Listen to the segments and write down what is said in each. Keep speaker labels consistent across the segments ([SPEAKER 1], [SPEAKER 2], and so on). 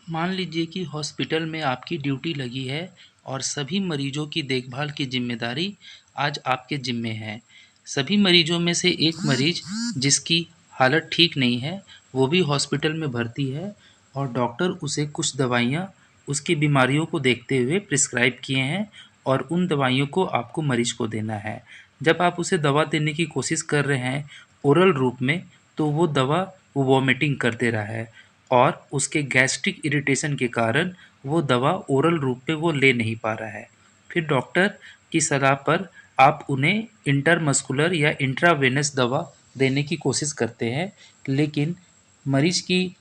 [SPEAKER 1] मान लीजिए कि हॉस्पिटल में आपकी ड्यूटी लगी है और सभी मरीजों की देखभाल की जिम्मेदारी आज आपके जिम्मे है। सभी मरीजों में से एक मरीज जिसकी हालत ठीक नहीं है, वो भी हॉस्पिटल में भर्ती है और डॉक्टर उसे कुछ दवाइयाँ उसकी बीमारियों को देखते हुए प्रिस्क्राइब किए हैं और उन दवाइयों को आपको मरीज को देना है। जब आप उसे दवा देने की कोशिश कर रहे हैं ओरल रूप में, तो वो वॉमिटिंग कर दे रहा है और उसके गैस्ट्रिक इरिटेशन के कारण वो दवा ओरल रूप में वो ले नहीं पा रहा है। फिर डॉक्टर की सलाह पर आप उन्हें इंटरमस्कुलर या इंट्रावेनस दवा देने की कोशिश करते हैं, लेकिन मरीज की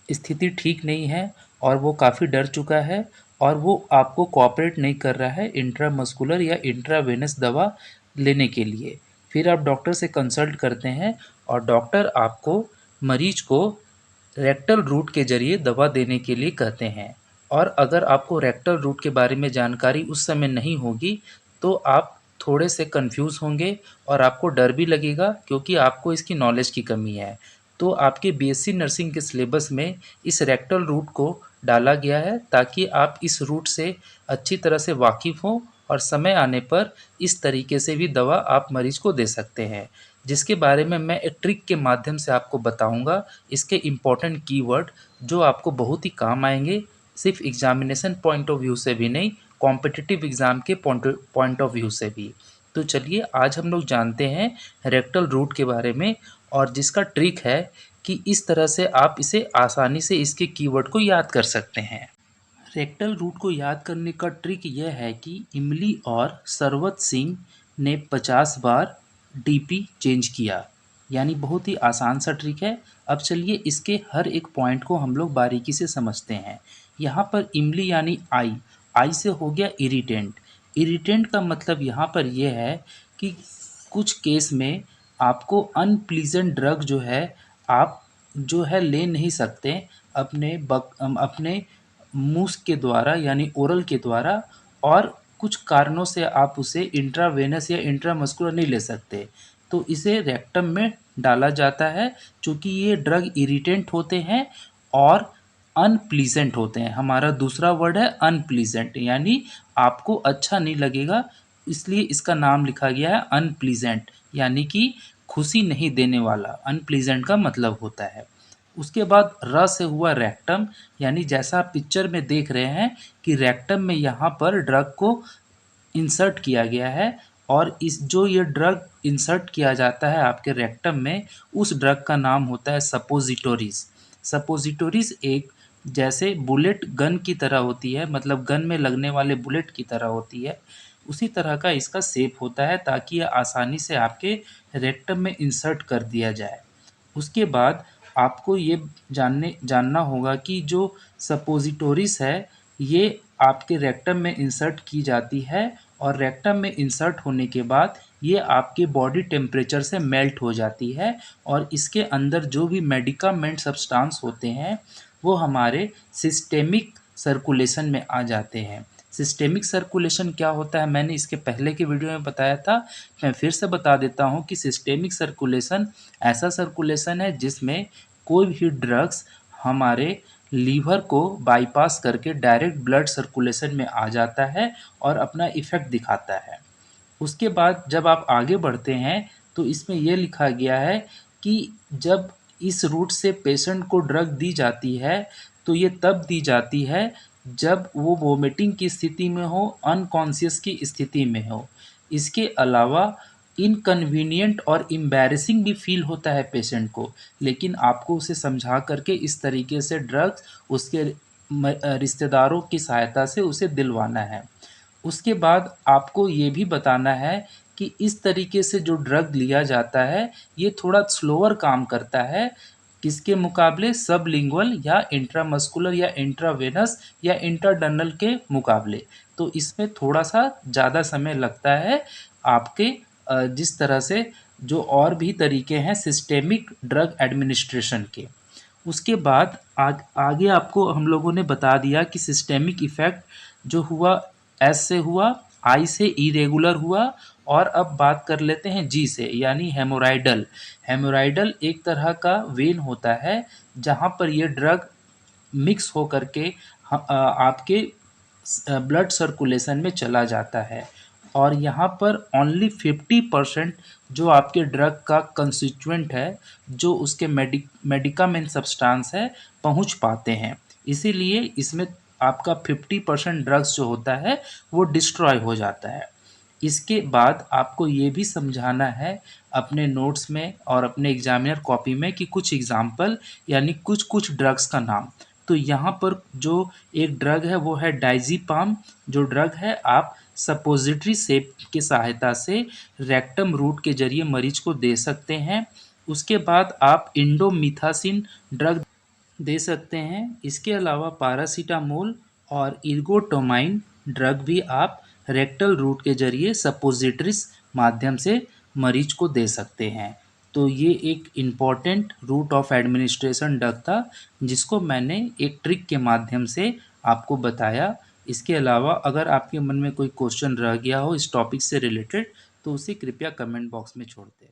[SPEAKER 1] स्थिति ठीक नहीं है और वो काफ़ी डर चुका है और वो आपको कोऑपरेट नहीं कर रहा है इंट्रामस्कुलर या इंट्रावेनस दवा लेने के लिए। फिर आप डॉक्टर से कंसल्ट करते हैं और डॉक्टर आपको मरीज को रेक्टल रूट के ज़रिए दवा देने के लिए कहते हैं। और अगर आपको रेक्टल रूट के बारे में जानकारी उस समय नहीं होगी, तो आप थोड़े से कन्फ्यूज़ होंगे और आपको डर भी लगेगा क्योंकि आपको इसकी नॉलेज की कमी है। तो आपके बीएससी नर्सिंग के सिलेबस में इस रेक्टल रूट को डाला गया है ताकि आप इस रूट से अच्छी तरह से वाकिफ़ हों और समय आने पर इस तरीके से भी दवा आप मरीज को दे सकते हैं, जिसके बारे में मैं एक ट्रिक के माध्यम से आपको बताऊंगा। इसके इम्पोर्टेंट कीवर्ड जो आपको बहुत ही काम आएंगे, सिर्फ एग्जामिनेशन पॉइंट ऑफ व्यू से भी नहीं, कॉम्पिटिटिव एग्ज़ाम के पॉइंट ऑफ व्यू से भी। तो चलिए आज हम लोग जानते हैं रेक्टल रूट के बारे में, और जिसका ट्रिक है कि इस तरह से आप इसे आसानी से इसके कीवर्ड को याद कर सकते हैं। रेक्टल रूट को याद करने का ट्रिक यह है कि इमली और सरवत सिंह ने 50 बार डीपी चेंज किया, यानी बहुत ही आसान सा ट्रिक है। अब चलिए इसके हर एक पॉइंट को हम लोग बारीकी से समझते हैं। यहाँ पर इमली यानी आई, आई से हो गया इरिटेंट। इरिटेंट का मतलब यहाँ पर यह है कि कुछ केस में आपको अनप्लीजेंट ड्रग जो है आप जो है ले नहीं सकते अपने मुंह के द्वारा यानी ओरल के द्वारा, और कुछ कारणों से आप उसे इंट्रावेनस या इंट्रामस्कुलर नहीं ले सकते, तो इसे रेक्टम में डाला जाता है। चूँकि ये ड्रग इरिटेंट होते हैं और अनप्लीजेंट होते हैं। हमारा दूसरा वर्ड है अनप्लीजेंट, यानी आपको अच्छा नहीं लगेगा, इसलिए इसका नाम लिखा गया है अनप्लीजेंट, यानी कि खुशी नहीं देने वाला। अनप्लीजेंट का मतलब होता है। उसके बाद र से हुआ रेक्टम, यानी जैसा आप पिक्चर में देख रहे हैं कि रेक्टम में यहाँ पर ड्रग को इंसर्ट किया गया है, और इस जो ये ड्रग इंसर्ट किया जाता है आपके रेक्टम में, उस ड्रग का नाम होता है सपोजिटोरीज। सपोजिटोरीज एक जैसे बुलेट गन की तरह होती है, मतलब गन में लगने वाले बुलेट की तरह होती है, उसी तरह का इसका शेप होता है ताकि यह आसानी से आपके रेक्टम में इंसर्ट कर दिया जाए। उसके बाद आपको ये जानना होगा कि जो सपोजिटोरीज है ये आपके रेक्टम में इंसर्ट की जाती है, और रेक्टम में इंसर्ट होने के बाद ये आपके बॉडी टेम्परेचर से मेल्ट हो जाती है, और इसके अंदर जो भी मेडिकामेंट सब्सटेंस होते हैं वो हमारे सिस्टेमिक सर्कुलेशन में आ जाते हैं। सिस्टेमिक सर्कुलेशन क्या होता है मैंने इसके पहले के वीडियो में बताया था, मैं फिर से बता देता हूँ कि सिस्टेमिक सर्कुलेशन ऐसा सर्कुलेशन है जिसमें कोई भी ड्रग्स हमारे लीवर को बाईपास करके डायरेक्ट ब्लड सर्कुलेशन में आ जाता है और अपना इफ़ेक्ट दिखाता है। उसके बाद जब आप आगे बढ़ते हैं तो इसमें यह लिखा गया है कि जब इस रूट से पेशेंट को ड्रग दी जाती है तो ये तब दी जाती है जब वो वोमिटिंग की स्थिति में हो, अनकॉन्शियस की स्थिति में हो। इसके अलावा इनकन्वीनियंट और एम्बैरेसिंग भी फील होता है पेशेंट को, लेकिन आपको उसे समझा करके इस तरीके से ड्रग्स उसके रिश्तेदारों की सहायता से उसे दिलवाना है। उसके बाद आपको ये भी बताना है कि इस तरीके से जो ड्रग लिया जाता है ये थोड़ा स्लोअर काम करता है, किसके मुकाबले, सबलिंगुअल या इंट्रामस्कुलर या इंट्रावेनस या इंट्राडर्नल के मुकाबले। तो इसमें थोड़ा सा ज़्यादा समय लगता है आपके जिस तरह से जो और भी तरीके हैं सिस्टेमिक ड्रग एडमिनिस्ट्रेशन के। उसके बाद आगे आपको हम लोगों ने बता दिया कि सिस्टेमिक इफ़ेक्ट जो हुआ एस से हुआ, आई से इरेगुलर हुआ, और अब बात कर लेते हैं जी से, यानी हेमोराइडल। हेमोराइडल एक तरह का वेन होता है जहाँ पर ये ड्रग मिक्स हो करके आपके ब्लड सर्कुलेशन में चला जाता है और यहाँ पर ओनली 50% जो आपके ड्रग का कंस्टिट्यूएंट है, जो उसके मेडिकामेंट सब्सटेंस है, पहुँच पाते हैं। इसीलिए इसमें आपका 50% ड्रग्स जो होता है वो डिस्ट्रॉय हो जाता है। इसके बाद आपको ये भी समझाना है अपने नोट्स में और अपने एग्जामिनर कॉपी में कि कुछ एग्जाम्पल यानी कुछ कुछ ड्रग्स का नाम। तो यहाँ पर जो एक ड्रग है वो है डाइज़ीपाम। जो ड्रग है आप सपोजिटरी सेप की सहायता से रेक्टम रूट के जरिए मरीज को दे सकते हैं। उसके बाद आप इंडोमिथासिन ड्रग दे सकते हैं। इसके अलावा पैरासीटामोल और इर्गोटोमाइन ड्रग भी आप रेक्टल रूट के जरिए सपोजिटरीज माध्यम से मरीज को दे सकते हैं। तो ये एक important route of administration drug था जिसको मैंने एक ट्रिक के माध्यम से आपको बताया। इसके अलावा अगर आपके मन में कोई क्वेश्चन रह गया हो इस टॉपिक से रिलेटेड तो उसे कृपया कमेंट बॉक्स में छोड़ दें।